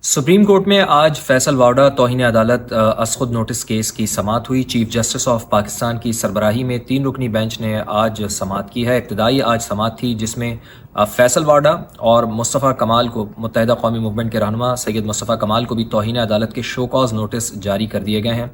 Supreme court में आज फैसल वाडा तौहीन अदालत असखुद नोटिस केस की समाअत हुई। चीफ जस्टिस ऑफ पाकिस्तान की सरबराही में 3 रुकनी बेंच ने आज समाअत की है। इब्तदाई आज समाअत थी जिसमें फैसल वाडा और मुस्तफ़ा कमाल को, मुत्तहिदा कौमी मूवमेंट के रहनुमा सैयद मुस्तफ़ा कमाल को भी तौहीन अदालत के शो कॉज नोटिस जारी कर दिए गए हैं।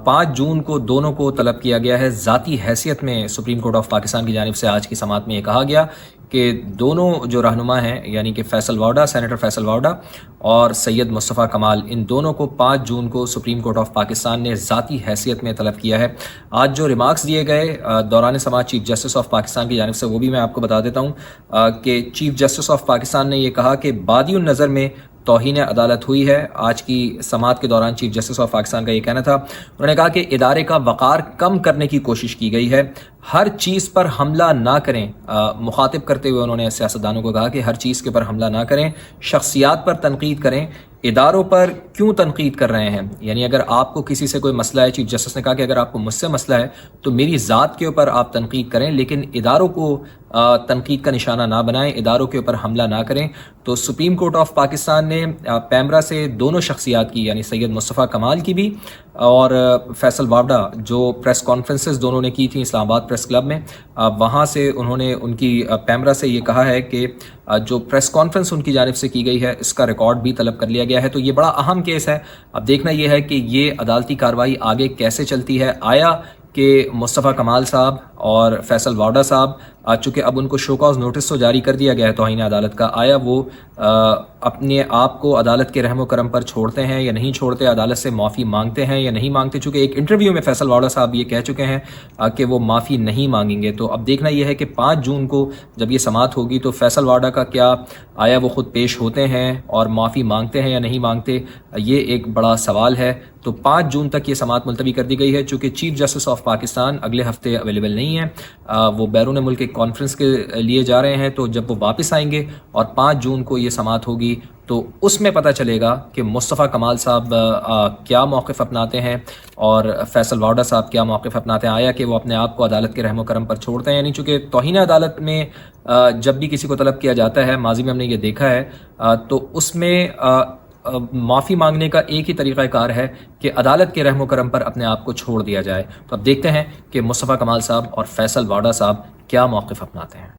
5 जून को दोनों को तलब किया गया है। ज़ाती हैसियत में सुप्रीम कोर्ट ऑफ पाकिस्तान की जानिब से आज की समाअत में ये कहा गया कि दोनों जो रहनुमा हैं, यानी कि फैसल वाडा, सेनेटर फैसल वाडा और सैयद मुस्तफ़ा कमाल, इन दोनों को 5 जून को सुप्रीम कोर्ट ऑफ पाकिस्तान ने ज़ाती हैसियत में तलब किया है। आज जो रिमार्क्स दिए गए दौरान समाअत चीफ जस्टिस ऑफ पाकिस्तान की जानिब से, वो भी मैं आपको बता देता हूँ कि चीफ जस्टिस ऑफ पाकिस्तान ने यह कहा कि बादियुन नज़र में तौहीन अदालत हुई है। आज की समाअत के दौरान चीफ जस्टिस ऑफ पाकिस्तान का ये कहना था। उन्होंने कहा कि इदारे का वक़ार कम करने की कोशिश की गई है, हर चीज़ पर हमला ना करें। मुखातिब करते हुए उन्होंने सियासतदानों को कहा कि हर चीज़ के पर हमला ना करें, शख्सियात पर तनकीद करें, इदारों पर क्यों तनकीद कर रहे हैं। यानी अगर आपको किसी से कोई मसला है, चीफ जस्टिस ने कहा कि अगर आपको मुझसे मसला है तो मेरी ज़ात के ऊपर आप तनकीद करें, लेकिन इदारों को तनकीद का निशाना ना बनाएं, इदारों के ऊपर हमला ना करें। तो सुप्रीम कोर्ट ऑफ पाकिस्तान ने पैमरा से दोनों शख्सियात की, यानी सैयद मुस्तफ़ा कमाल की भी और फैसल वाडा, जो प्रेस कॉन्फ्रेंसेस दोनों ने की थी इस्लामाबाद प्रेस क्लब में, वहाँ से उन्होंने उनकी पैमरा से ये कहा है कि जो प्रेस कॉन्फ्रेंस उनकी जानिब से की गई है इसका रिकॉर्ड भी तलब कर लिया गया है। तो ये बड़ा अहम केस है। अब देखना यह है कि ये अदालती कार्रवाई आगे कैसे चलती है। आया कि मुस्तफ़ा कमाल साहब और फैसल वाडा साहब, चूँकि अब उनको शो कॉज नोटिस तो जारी कर दिया गया है तौहीन अदालत का, आया वो अपने आप को अदालत के रहमो करम पर छोड़ते हैं या नहीं छोड़ते, अदालत से माफ़ी मांगते हैं या नहीं मांगते। चूँकि एक इंटरव्यू में फैसल वाडा साहब ये कह चुके हैं कि वो माफ़ी नहीं मांगेंगे। तो अब देखना यह है कि 5 जून को जब ये समाअत होगी तो फैसल वाडा का क्या, आया वो ख़ुद पेश होते हैं और माफ़ी मांगते हैं या नहीं मांगते, ये एक बड़ा सवाल है। तो 5 जून तक ये समाअत मुलतवी कर दी गई है। चूँकि चीफ जस्टिस ऑफ पाकिस्तान अगले हफ्ते अवेलेबल नहीं है, वो बैरून मुल्क एक कॉन्फ्रेंस के लिए जा रहे हैं। तो जब वो वापस आएंगे और 5 जून को ये समाअत होगी तो उसमें पता चलेगा कि मुस्तफ़ा कमाल साहब क्या मौक़िफ़ अपनाते हैं और फैसल वाडा साहब क्या मौक़िफ़ अपनाते हैं। आया कि वो अपने आप को अदालत के रहमो करम पर छोड़ते हैं। यानी चूँकि तौहीन अदालत में जब भी किसी को तलब किया जाता है, माजी में हमने ये देखा है, तो उसमें माफ़ी मांगने का एक ही तरीक़ाकार है कि अदालत के रहमो करम पर अपने आप को छोड़ दिया जाए। तो अब देखते हैं कि मुस्तफ़ा कमाल साहब और फैसल वाडा साहब क्या मौक़िफ़ अपनाते हैं।